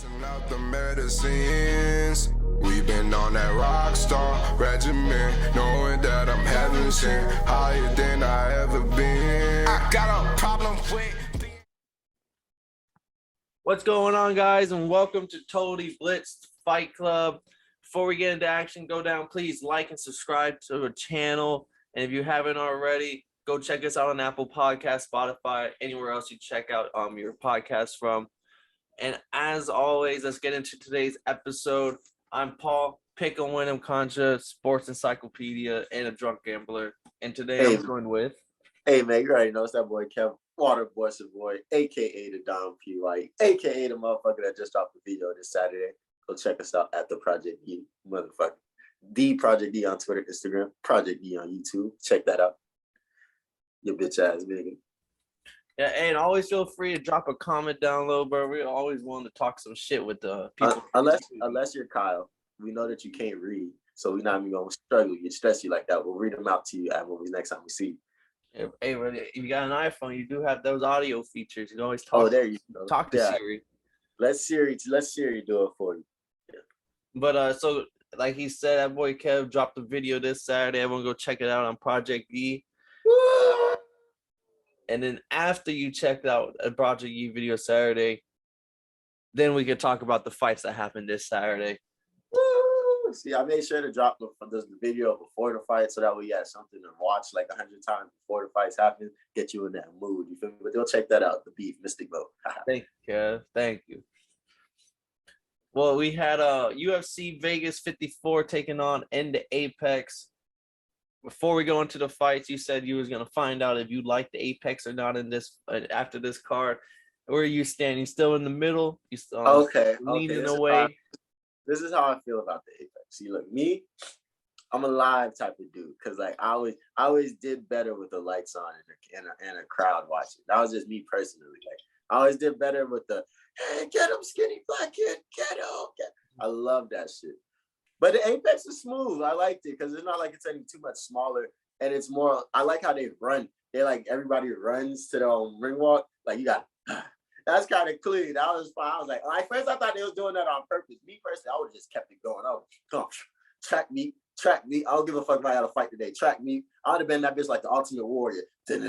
Passing out the medicines. We've been on that rock star regimen, knowing that I'm heaven sent, higher than I ever been. I got a problem with. What's going on, guys, and welcome to Totally Blitzed Fight Club. Before we get into action, go down, please like and subscribe to the channel. And if you haven't already, go check us out on Apple Podcasts, Spotify, anywhere else you check out your podcast from. And as always, let's get into today's episode. I'm Paul, Pick and Win 'em Concha, sports encyclopedia, and a drunk gambler. And today I'm joined with... Hey, man, you already know it's that boy Kev, Water Boy, a.k.a. the Don P. White, a.k.a. the motherfucker that just dropped the video this Saturday. Go check us out at the Project D, motherfucker. The Project D on Twitter, Instagram, Project D on YouTube. Check that out. Your bitch ass nigga. Yeah, and always feel free to drop a comment down low, bro. We're always willing to talk some shit with the people. Unless you're Kyle. We know that you can't read, so we're not even going to struggle you, stress you like that. We'll read them out to you at movies next time we see you. Hey, if you got an iPhone, you do have those audio features. You can always talk. Oh, there you go. Talk to Siri. Let Siri do it for you. Yeah. But so like he said, that boy Kev dropped a video this Saturday. Everyone go check it out on Project E. And then after you checked out a Project E video Saturday, then we could talk about the fights that happened this Saturday. See, I made sure to drop the video before the fight so that we had something to watch like 100 times before the fights happen, get you in that mood. You feel me? But they'll check that out, the beef, Mystic Vote. Thank you, Kev. Thank you. Well, we had UFC Vegas 54 taking on End Apex. Before we go into the fights, you said you was gonna find out if you like the Apex or not in this after this card. Where are you standing? Still in the middle? You still leaning away? This is how I feel about the Apex. See, look, me, I'm a live type of dude because like I always did better with the lights on and a crowd watching. That was just me personally. Like I always did better with the hey, get him, skinny black kid, get him. I love that shit. But the Apex is smooth. I liked it because it's not like it's any too much smaller, and it's more. I like how they run. They like everybody runs to their own ring walk. Like you got. That's kind of clean. That was fine. I was like, first I thought they was doing that on purpose. Me personally, I would have just kept it going. Oh, come on, track me. I don't give a fuck if I had a fight today. Track me. I would have been that bitch like the Ultimate Warrior. Like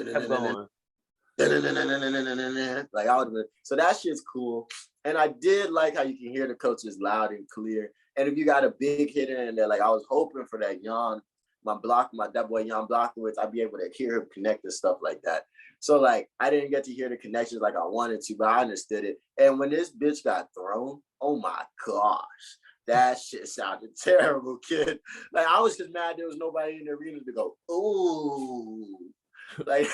I would have been. So that shit's cool. And I did like how you can hear the coaches loud and clear. And if you got a big hitter in there, like I was hoping for that that boy Jan Blachowicz, I'd be able to hear him connect and stuff like that. So like I didn't get to hear the connections like I wanted to, but I understood it. And when this bitch got thrown, oh my gosh, that shit sounded terrible, kid. Like I was just mad there was nobody in the arena to go, ooh. Like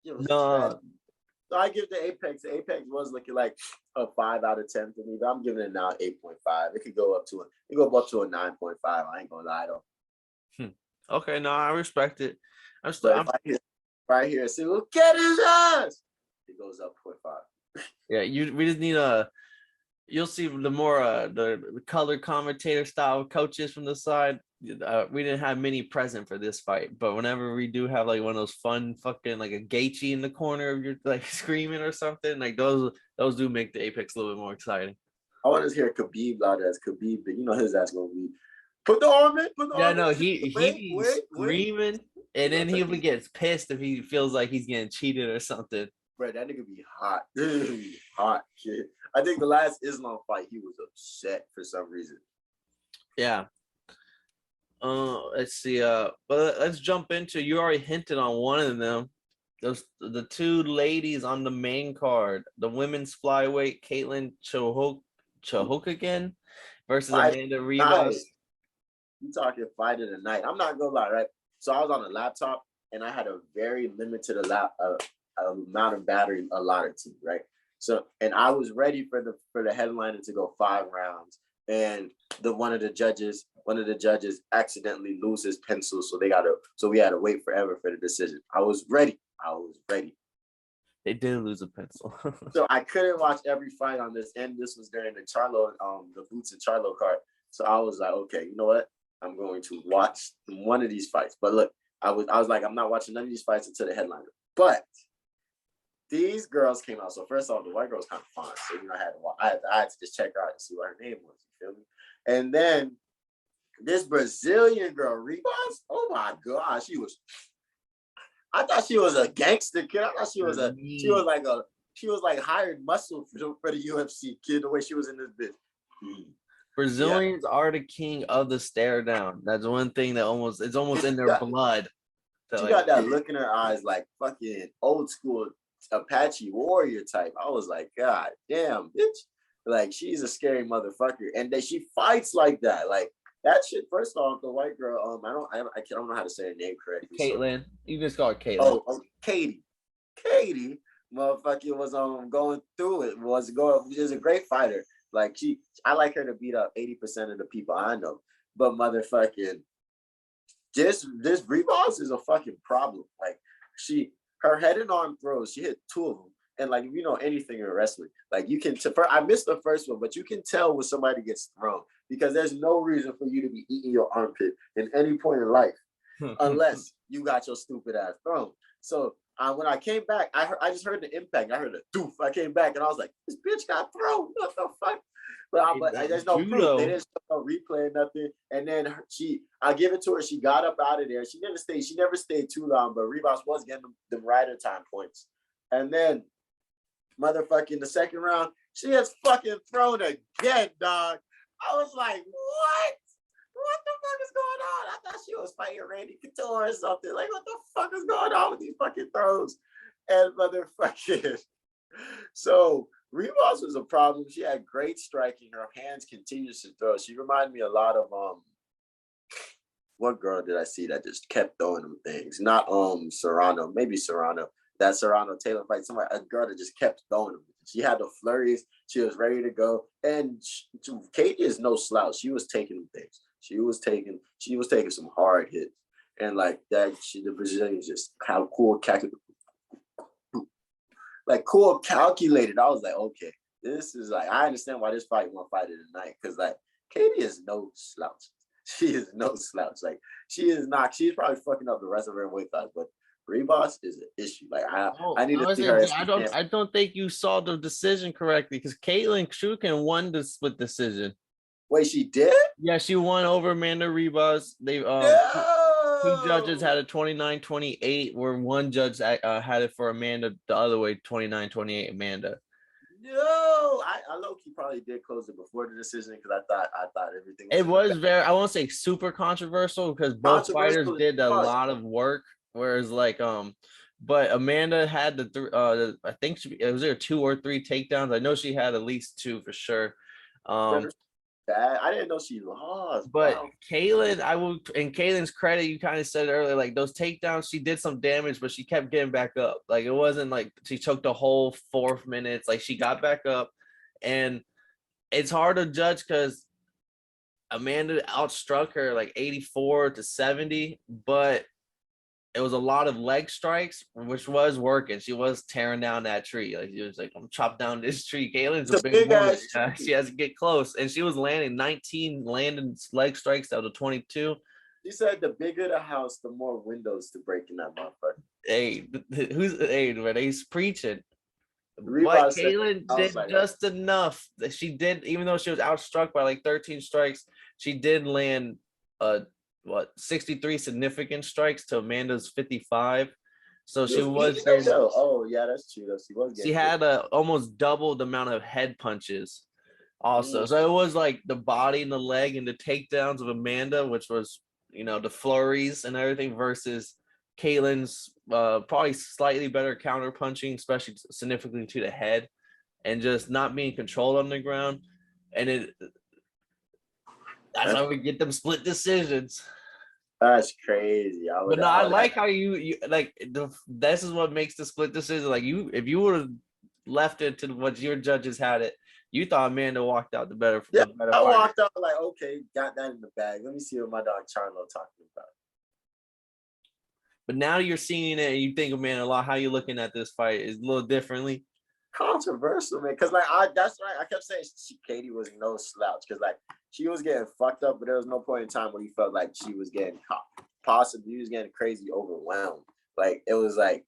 no. So I give the Apex. The Apex was looking like a 5 out of 10 for me, but I'm giving it now 8.5. It could go up to a 9.5. I ain't gonna lie though. Okay, no, I respect it. I'm right here. See, look, get his ass. It goes up 0.5. Yeah, we just need you'll see the more the color commentator style coaches from the side. We didn't have many present for this fight, but whenever we do have like one of those fun fucking like a Gaethje in the corner of your like screaming or something, like those do make the Apex a little bit more exciting. I want to hear Khabib loud as Khabib, but you know his ass gonna be put the arm in. He's screaming, and then he gets pissed if he feels like he's getting cheated or something. Bro, that nigga be hot. Hot kid. I think the last Islam fight, he was upset for some reason. Yeah. Let's see. But let's jump into. You already hinted on one of them. The two ladies on the main card, the women's flyweight, Caitlin Chohokigan versus Amanda Ribas. You talking fight of the night? I'm not gonna lie, right? So I was on a laptop and I had a very limited amount of battery allotted to me, right? So and I was ready for the headliner to go 5 rounds, and one of the judges accidentally lose his pencil, so we had to wait forever for the decision. I was ready. They did lose a pencil. So I couldn't watch every fight on this, and this was during the Charlo, the Boots and Charlo card. So I was like, okay, you know what? I'm going to watch one of these fights. But look, I was like, I'm not watching none of these fights until the headliner. But these girls came out. So first off, the white girl was kind of fine. So I had to just check her out and see what her name was. You feel me? And then this Brazilian girl, Rebus. Oh my god, I thought she was a gangster kid. I thought she was like hired muscle for the UFC kid. The way she was in this bitch. Brazilians are the king of the stare down. That's one thing that it's almost in their blood. She got that look in her eyes like fucking old school Apache warrior type. I was like, God damn, bitch. Like, she's a scary motherfucker. And that she fights like that. Like, that shit, first off, the white girl, I don't know how to say her name correctly. Caitlin. So. You just call her Caitlin. Oh, Katie. Katie, motherfucker, was going through it. She was a great fighter. Like, I like her to beat up 80% of the people I know. But motherfucking this Reboss is a fucking problem. Like, her head and arm throws, she hit 2 of them. And like, if you know anything in wrestling, like you can, I missed the first one, but you can tell when somebody gets thrown because there's no reason for you to be eating your armpit in any point in life unless you got your stupid ass thrown. So when I came back, I just heard the impact. I heard a doof. I came back and I was like, this bitch got thrown. What the fuck? But there's no proof. They didn't show no replay or nothing. And then I give it to her. She got up out of there. She never stayed too long, but Rebus was getting the rider time points. And then motherfucking the second round, she gets fucking thrown again, dog. I was like, what? What the fuck is going on? I thought she was fighting Randy Couture or something. Like, what the fuck is going on with these fucking throws? And motherfucking, so Rebus was a problem. She had great striking. Her hands continues to throw. She reminded me a lot of what girl did I see that just kept throwing them things? Not Serrano, maybe Serrano. That Serrano Taylor fight, a girl that just kept throwing them. She had the flurries. She was ready to go. And Katie is no slouch. She was taking them things. She was taking some hard hits. And like that, the Brazilians just how cool calculated. I was like, okay, this is like, I understand why this fight won't fight it tonight. Cause like Katie is no slouch. She is no slouch. Like she's probably fucking up the rest of her weight class, but Rebus is an issue. Like I need to see her. I don't think you saw the decision correctly because Caitlin Shukin won the split decision. Wait, she did? Yeah, she won over Amanda Rebus. They two judges had a 29-28, where one judge had it for Amanda the other way, 29-28 Amanda. No, I low-key probably did close it before the decision because I thought everything was very, I won't say super controversial because both fighters did a lot of work. Whereas like but Amanda had I think it was either 2 or 3 takedowns. I know she had at least 2 for sure. I didn't know she lost. But wow. Caitlin, in Caitlin's credit, you kind of said earlier, like those takedowns, she did some damage, but she kept getting back up. Like it wasn't like she took the whole 4 minutes. Like she got back up, and it's hard to judge because Amanda outstruck her like 84-70, but it was a lot of leg strikes, which was working. She was tearing down that tree. Like she was like, I'm chop down this tree. Caitlin's a big woman. She has to get close. And she was landing 19 leg strikes out of 22. She said the bigger the house, the more windows to break in that motherfucker. Hey, man, he's preaching. But Caitlin did just enough. She did, even though she was outstruck by like 13 strikes, she did land 63 significant strikes to Amanda's 55. So she was getting, oh yeah, that's true. She had almost double the amount of head punches also. So it was like the body and the leg and the takedowns of Amanda, which was, the flurries and everything, versus Caitlin's probably slightly better counter punching, especially significantly to the head, and just not being controlled on the ground. And that's how we get them split decisions. That's crazy. I like how you like this is what makes the split decision. Like if you would have left it to what your judges had it, you thought Amanda walked out the better. Yeah, I walked out like, okay, got that in the bag. Let me see what my dog Charlo talking about. But now you're seeing it and you think, Amanda, a lot. How you looking at this fight is a little differently. Controversial, man, because like that's right. I kept saying Katie was no slouch because like she was getting fucked up, but there was no point in time where you felt like she was getting possibly was getting crazy overwhelmed. Like it was like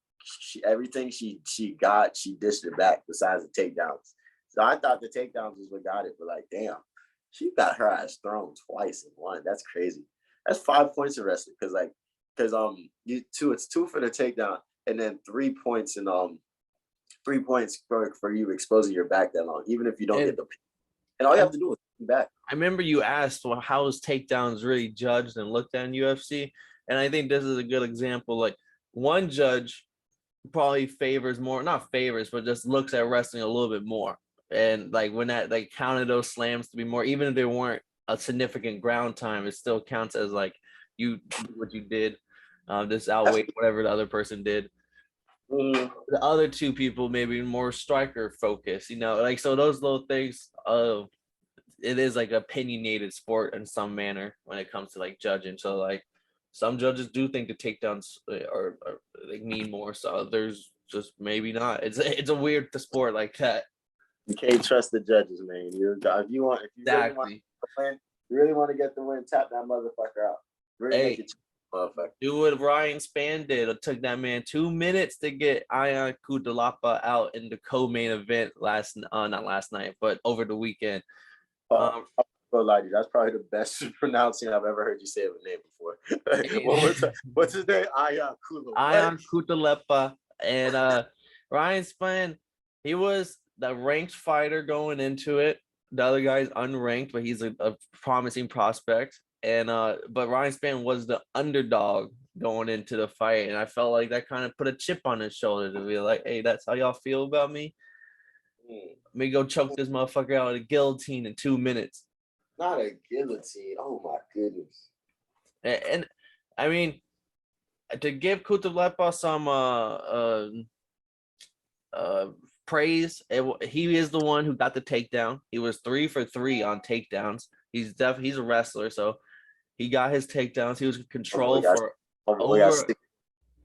everything she got, she dished it back besides the takedowns. So I thought the takedowns was what got it, but like, damn, she got her ass thrown twice in one. That's crazy. That's 5 points of wrestling because it's 2 for the takedown and then 3 points and 3 points for you exposing your back that long, even if you don't get the pin. And all you have to do is back. I remember you asked, well, how is takedowns really judged and looked at in UFC? And I think this is a good example. Like, one judge probably not favors, but just looks at wrestling a little bit more. And like when that like counted those slams to be more, even if they weren't a significant ground time, it still counts as like you what you did. Just outweigh whatever the other person did. The other 2 people maybe more striker focused, like, so those little things. It is like opinionated sport in some manner when it comes to like judging. So like some judges do think the takedowns are like mean more, so others just maybe not. It's a weird sport like that. You can't trust the judges, man. If you really want to get the win, tap that motherfucker out. Really make it motherfucker. Do what Ryan Spann did. It took that man 2 minutes to get Ion Cutelaba out in the co-main event not last night, but over the weekend. I'll lie to you. That's probably the best pronouncing I've ever heard you say of a name before. What's his name? Ion Cutelaba. And Ryan Spann, he was the ranked fighter going into it. The other guy's unranked, but he's a promising prospect. And but Ryan Spann was the underdog going into the fight, and I felt like that kind of put a chip on his shoulder to be like, hey, that's how y'all feel about me? Let me go choke this motherfucker out with a guillotine in 2 minutes. Not a guillotine. Oh my goodness. And I mean, to give Cutelaba some praise, he is the one who got the takedown. He was 3 for 3 on takedowns. He's a wrestler, so he got his takedowns. He was in control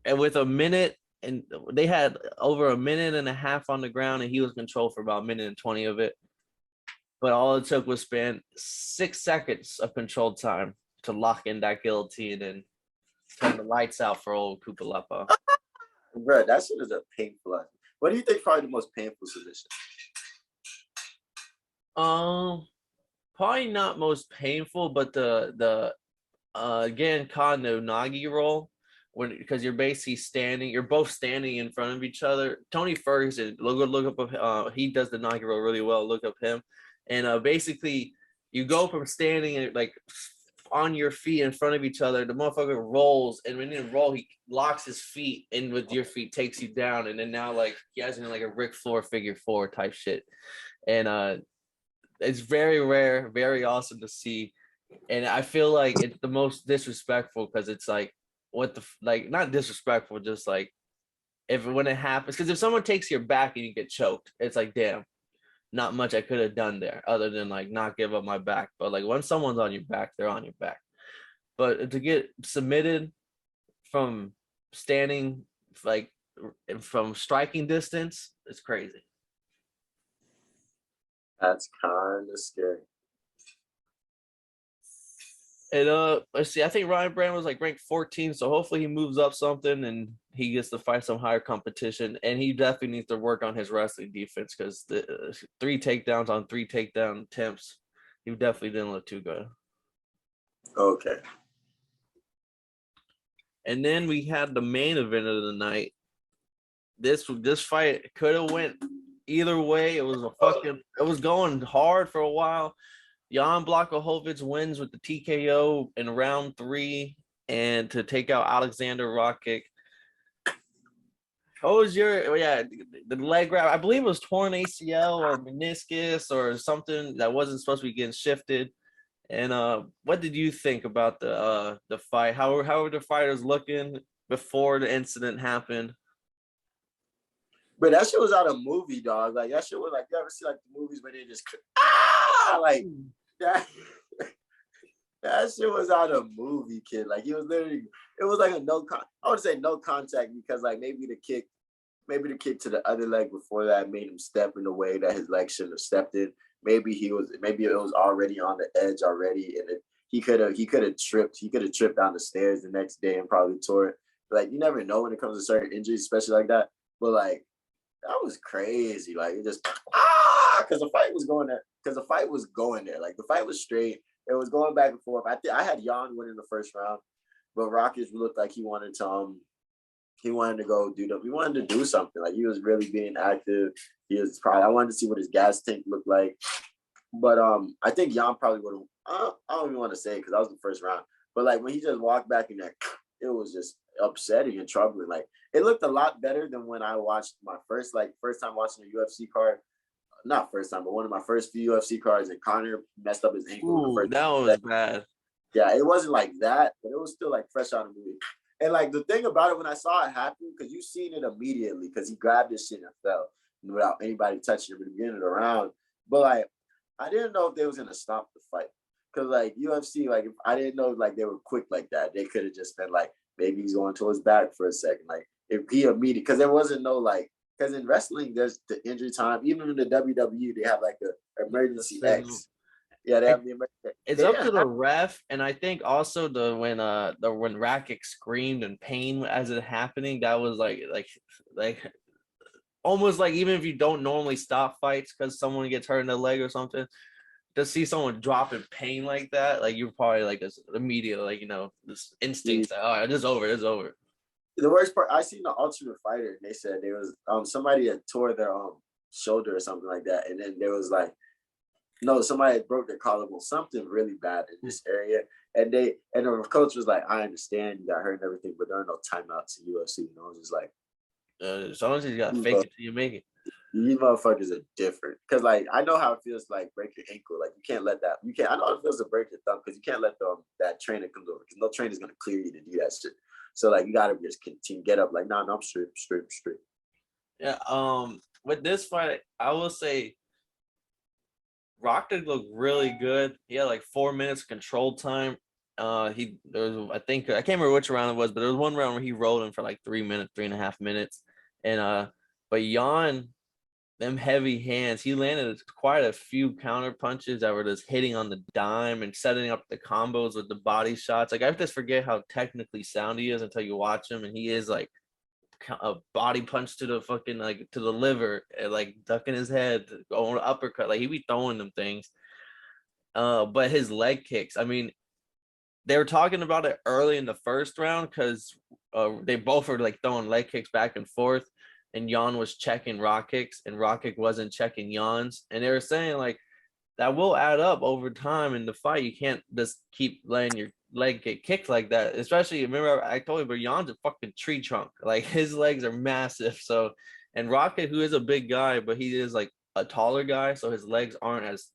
and with a minute. And they had over a minute and a half on the ground, and he was controlled for about a minute and 20 of it. But all it took was 6 seconds of controlled time to lock in that guillotine and turn the lights out for old Cutelaba. Bro, that shit is a painful. What do you think probably the most painful submission? Probably not most painful, but the again, Kano Nagi roll. Because you're basically you're both standing in front of each other. Tony Ferguson, look up, he does the inaugural really well. Look up him, and basically you go from standing like on your feet in front of each other. The motherfucker rolls, and when you roll, he locks his feet in with your feet, takes you down, and then now like he has like a Ric Flair figure 4 type shit, and it's very rare, very awesome to see, and I feel like it's the most disrespectful because it's like. Not disrespectful, just like when it happens, because if someone takes your back and you get choked, it's like, damn, not much I could have done there other than like not give up my back. But like when someone's on your back, they're on your back. But to get submitted from standing, like from striking distance, it's crazy. That's kind of scary. And let's see. I think Ryan Brand was like ranked 14, so hopefully he moves up something and he gets to fight some higher competition. And he definitely needs to work on his wrestling defense because the 3 takedowns on 3 takedown attempts, he definitely didn't look too good. Okay. And then we had the main event of the night. This fight could have went either way. It was going hard for a while. Jan Blachowicz wins with the TKO in round 3 and to take out Aleksandar Rakic. What was the leg wrap? I believe it was torn ACL or meniscus or something that wasn't supposed to be getting shifted. And what did you think about the fight? How were the fighters looking before the incident happened? But that shit was out of movie, dog. Like that shit was like, you ever see like the movies where they just like that? That shit was out of movie, kid. Like he was literally, it was like I would say no contact because like maybe the kick to the other leg before that made him step in a way that his leg shouldn't have stepped in. Maybe it was already on the edge already, and he could have tripped. He could have tripped down the stairs the next day and probably tore it. Like, you never know when it comes to certain injuries, especially like that. But like, that was crazy. Like, it just because the fight was going there. Because the fight was going there. Like, the fight was straight. It was going back and forth. I had Jan winning the first round, but Rakic looked like he wanted to go he wanted to do something. Like, he was really being active. I wanted to see what his gas tank looked like. But I think Jan probably would have. I don't even want to say it because that was the first round. But like, when he just walked back in there, it was just upsetting and troubling. Like, it looked a lot better than when I watched my first time watching a UFC card. Not first time, but one of my first few UFC cards, and Connor messed up his ankle. Ooh, that one was bad. Yeah, it wasn't like that, but it was still like fresh out of the movie. And like, the thing about it, when I saw it happen, because you seen it immediately, because he grabbed his shit and fell without anybody touching him at the beginning of the round. But like, I didn't know if they was gonna stop the fight, because like UFC, like, if I didn't know like they were quick like that. They could have just been like, maybe he's going to his back for a second, like if he immediately, because there wasn't no like. Because in wrestling, there's the injury time. Even in the WWE, they have like a emergency X. Yeah, they have the emergency. It's up to the ref, and I think also when Rakic screamed in pain as it happening, that was like almost like, even if you don't normally stop fights because someone gets hurt in the leg or something, to see someone drop in pain like that, like, you're probably like this immediate, like, this instinct that, all right, this is over. The worst part, I seen the Ultimate Fighter, and they said there was somebody had tore their shoulder or something like that, and then there was like, no, somebody had broke their collarbone, something really bad in this area, and the coach was like, I understand you got hurt and everything, but there are no timeouts in UFC. And I was just like, sometimes you gotta fake it till you make it. You motherfuckers are different, because like, I know how it feels to like break your ankle. Like, you can't let that. I know how it feels to break your thumb, because you can't let that trainer come over, because no trainer's gonna clear you to do that shit. So like, you gotta just continue, get up, like, no, I'm straight. Yeah. With this fight, I will say Rakic looked really good. He had like 4 minutes control time. I can't remember which round it was, but there was one round where he rolled him for like 3 minutes, 3.5 minutes. And but Jan, them heavy hands, he landed quite a few counter punches that were just hitting on the dime and setting up the combos with the body shots. Like, I just forget how technically sound he is until you watch him, and he is like a body punch to the fucking, like, to the liver, and like ducking his head, going uppercut, like he be throwing them things. But his leg kicks, I mean, they were talking about it early in the first round because they both were like throwing leg kicks back and forth, and Jan was checking Rakic, and Rakic wasn't checking Jan's, and they were saying like that will add up over time in the fight. You can't just keep letting your leg get kicked like that. Especially, remember I told you, but Jan's a fucking tree trunk. Like, his legs are massive. So, and Rakic, who is a big guy, but he is like a taller guy, so his legs aren't as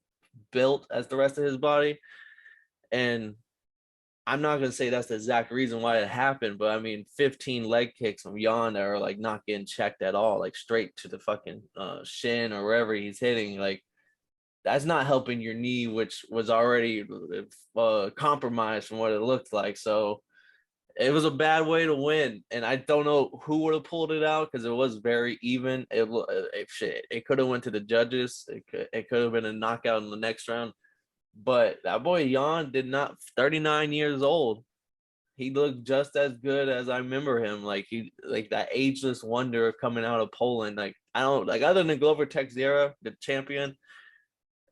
built as the rest of his body. And I'm not gonna say that's the exact reason why it happened, but I mean, 15 leg kicks from Jan that are like not getting checked at all, like straight to the fucking shin or wherever he's hitting, like, that's not helping your knee, which was already compromised from what it looked like. So it was a bad way to win, and I don't know who would have pulled it out because it was very even. It could have went to the judges. It could have been a knockout in the next round. But that boy Jan did not. 39 years old. He looked just as good as I remember him. Like, that ageless wonder coming out of Poland. Like, I don't like, other than Glover Teixeira, the champion.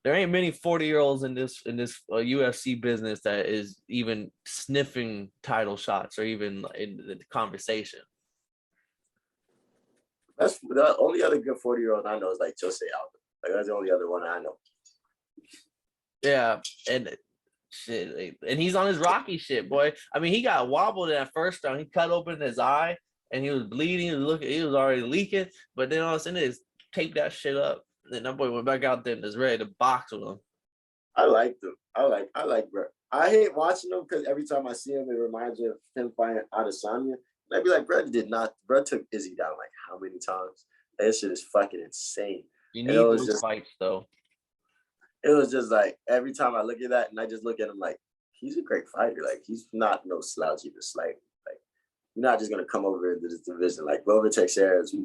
There ain't many 40-year-olds in this UFC business that is even sniffing title shots or even in the conversation. That's the only other good 40-year-old I know is like Jose Aldo. Like, that's the only other one I know. Yeah, and shit, and he's on his Rocky shit, boy. I mean, he got wobbled in that first round. He cut open his eye, and he was bleeding. He was already leaking. But then all of a sudden, they just taped that shit up. Then that boy went back out there and is ready to box with him. I like them. I like bro. I hate watching them because every time I see him, it reminds me of him fighting Adesanya. And I'd be like, bro took Izzy down like how many times? That shit is fucking insane. You need those fights though. It was just like, every time I look at that and I just look at him like, he's a great fighter. Like, he's not no slouchy to slight. Like, you're not just gonna come over into this division. Like, Glover Teixeira is a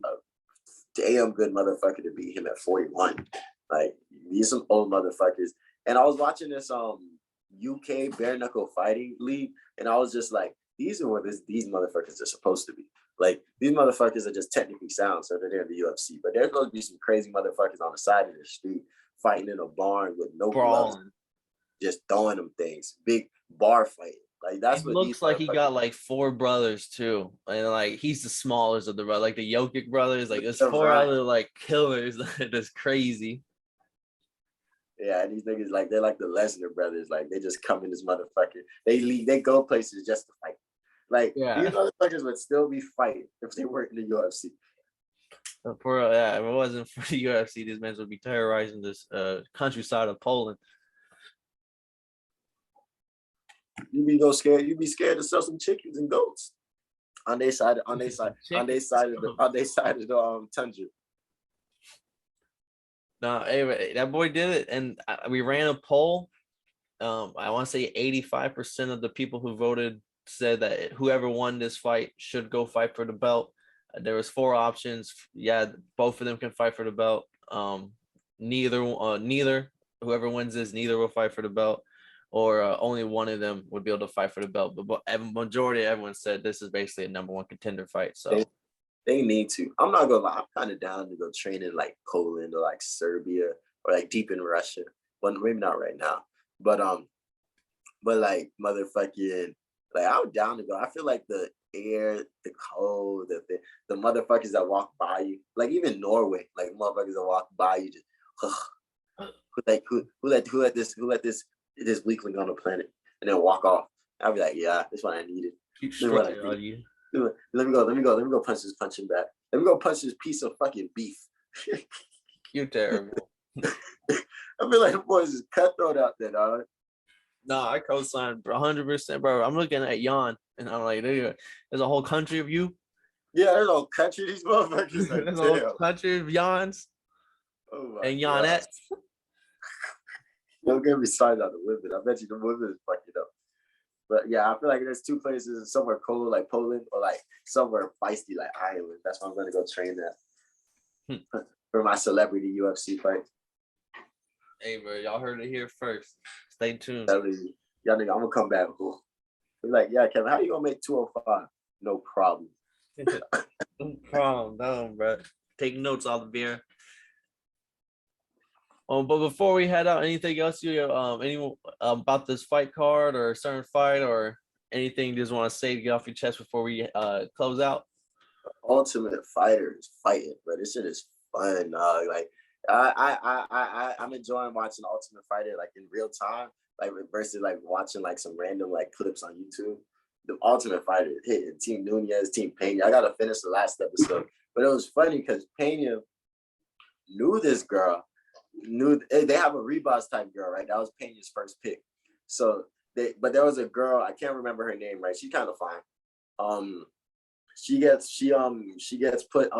damn good motherfucker to beat him at 41. Like, these some old motherfuckers. And I was watching this UK bare knuckle fighting league, and I was just like, these are what these motherfuckers are supposed to be. Like, these motherfuckers are just technically sound, so they're in the UFC. But there's going to be some crazy motherfuckers on the side of the street fighting in a barn with no gloves, Brawling. just throwing them things. Big bar fighting. Like, that's It what looks these like he got motherfuckers- like 4 brothers too, and like he's the smallest of the brothers, like the Jokic brothers. Like there's They're 4 right. other like killers that are just crazy. Yeah, and these niggas, like, they're like the Lesnar brothers. Like, they just come in this motherfucker. They go places just to fight. Like, Yeah. these motherfuckers would still be fighting if they weren't in the UFC. If it wasn't for the UFC, these men would be terrorizing this countryside of Poland. You'd be scared to sell some chickens and goats on their side of the tundra. No, anyway, that boy did it, and we ran a poll. I want to say 85% of the people who voted said that whoever won this fight should go fight for the belt. There was 4 options. Yeah, both of them can fight for the belt. Neither. Whoever wins this, neither will fight for the belt, or only one of them would be able to fight for the belt. But majority of everyone said this is basically a number 1 contender fight. So they need to. I'm not gonna lie. I'm kind of down to go train in like Poland or like Serbia or like deep in Russia. Well, maybe not right now, but like motherfucking, like I'm down to go. I feel like the air, the cold, the motherfuckers that walk by you, like even Norway, like motherfuckers that walk by you, just who let this weakling on the planet and then walk off. I'll be like, yeah, this one I needed. keep strutting on you. Let me go punch this punching bag. Let me go punch this piece of fucking beef. You're terrible. I feel like the boys is cutthroat out there, dog. No, I co-sign 100%, bro. I'm looking at Jan, and I'm like, there's a whole country of you. Yeah, there's no country. These motherfuckers like, There's a whole damn. country of Jans Oh and God. Janettes. Don't get me started on the women. I bet you the women is fucking up. But yeah, I feel like there's 2 places, somewhere cold like Poland or like somewhere feisty like Ireland. That's where I'm gonna go train at for my celebrity UFC fight. Hey, bro, y'all heard it here first. Stay tuned. Y'all nigga, I'm gonna come back. Be like, yeah, Kevin, how you gonna make 205? No problem. No problem, no, bro. Take notes on the beer. But before we head out, anything else any about this fight card or a certain fight or anything you just want to say to get off your chest before we close out? Ultimate Fighter is fighting, bro. This shit is fun. Like I'm enjoying watching Ultimate Fighter like in real time, like versus like watching like some random like clips on YouTube. The Ultimate Fighter hitting Team Nunez, Team Pena. I gotta finish the last episode, but it was funny because Pena knew this girl. They have a Reboss type girl, right? That was Pena's first pick. So but there was a girl, I can't remember her name, right? She's kind of fine. She gets put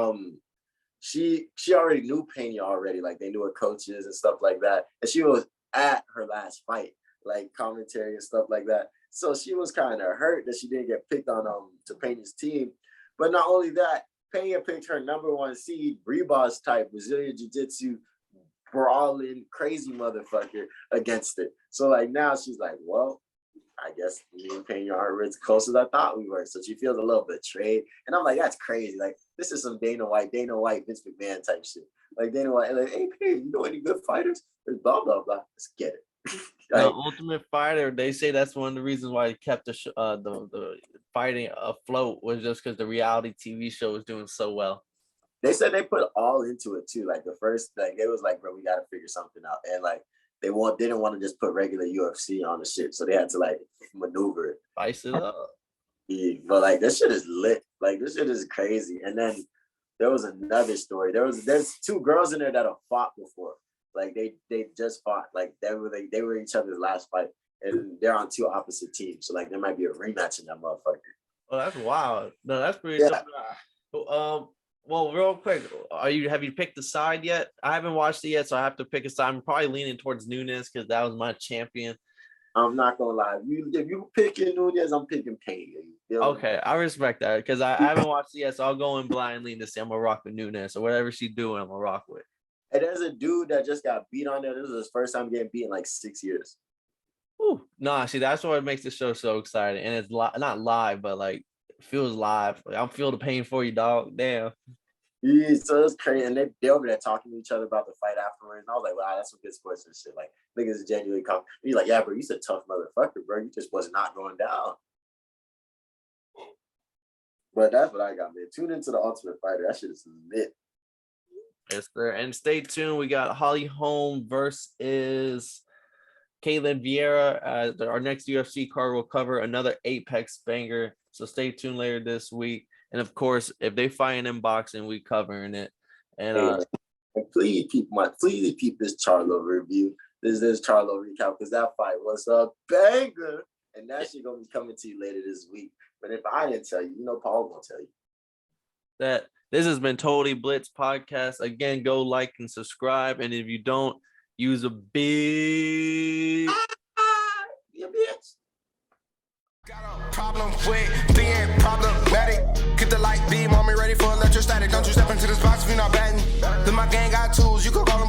she already knew Pena already, like they knew her coaches and stuff like that. And she was at her last fight, like commentary and stuff like that. So she was kind of hurt that she didn't get picked on to Pena's team. But not only that, Pena picked her number 1 seed, Reboss type, Brazilian Jiu-Jitsu, brawling crazy motherfucker against it. So like now she's like, well, I guess me and Pena aren't as close as I thought we were. So she feels a little betrayed. And I'm like, that's crazy. Like, this is some Dana White, Vince McMahon type shit. Like Dana White, like, hey Pena, you know any good fighters? There's blah blah blah. Let's get it. The Like, Ultimate Fighter, they say that's one of the reasons why it kept the fighting afloat was just because the reality TV show was doing so well. they said they put all into it too. Like the first, like it was like, bro, we gotta figure something out. And like they didn't want to just put regular UFC on the shit, so they had to like maneuver it. Spice it up. Yeah, but like this shit is lit. Like this shit is crazy. And then there was another story. There's 2 girls in there that have fought before. Like they just fought. Like they were each other's last fight, and they're on 2 opposite teams. So like there might be a rematch in that motherfucker. Oh, that's wild. No, that's pretty. Yeah. Well, real quick, have you picked the side yet? I haven't watched it yet, so I have to pick a side. I'm probably leaning towards Nunes because that was my champion. I'm not gonna lie. If you picking Nunez, I'm picking Pena. Okay, I respect that because I haven't watched it yet, so I'll go in blindly to say I'm gonna rock with Nunes or whatever she's doing. I'm gonna rock with. And there's a dude that just got beat on there. This is his first time getting beat in like 6 years. Whew. Nah, see, that's what makes the show so exciting. And it's not live, but like feels live. Like, I'm feel the pain for you, dog. Damn. Yeah, so it's crazy. And they over there talking to each other about the fight afterwards. And I was like, wow, that's some good sports and shit. Like, niggas genuinely come. He's like, yeah, bro, you a tough motherfucker, bro. You just was not going down. But that's what I got, man. Tune into the Ultimate Fighter. That shit is lit. Yes, sir. And stay tuned. We got Holly Holm versus Caitlin Vieira. Our next UFC card will cover another Apex banger. So stay tuned later this week. And of course, if they fight in boxing, we covering it. And and please keep this Charlo review. This Charlo recap because that fight was a banger. And that shit gonna be coming to you later this week. But if I didn't tell you, you know Paul gonna tell you. That this has been Totally Blitz Podcast. Again, go like and subscribe. And if you don't, use a big You bitch. Got a problem with being problematic. Get the light beam on me ready for electrostatic. Don't you step into this box if you're not batting. Then my gang got tools, you could call them